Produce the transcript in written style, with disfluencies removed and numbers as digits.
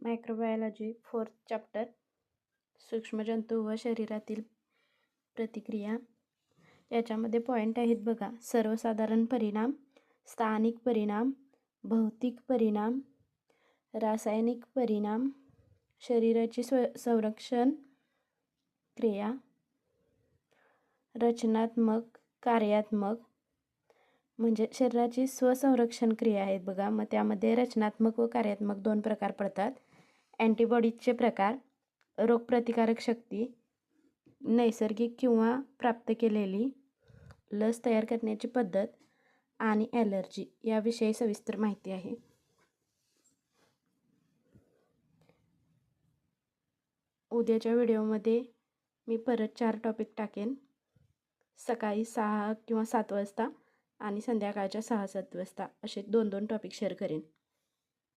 Microbiology 4th chapter सूक्ष्मजंतू व शरीरातील प्रतिक्रिया। याच्यामध्ये पॉईंट आहेत बघा। सर्वसाधारण परिणाम, स्थानिक परिणाम, भौतिक परिणाम, रासायनिक परिणाम, शरीराची संरक्षण क्रिया, रचनात्मक, कार्यात्मक, म्हणजे शरीराची स्वसंरक्षण क्रिया आहेत बघा। मग त्यामध्ये रचनात्मक व कार्यात्मक दोन प्रकार पडतात। अँटीबॉडीजचे प्रकार, रोगप्रतिकारक शक्ती, नैसर्गिक किंवा प्राप्त केलेली, लस तयार करण्याची पद्धत आणि ॲलर्जी याविषयी सविस्तर माहिती आहे। उद्याच्या व्हिडिओमध्ये मी परत 4 टॉपिक टाकेन, सकाळी 6 किंवा 7 वाजता आणि संध्याकाळच्या 6-7 वाजता असे 2-2 टॉपिक शेअर करेन।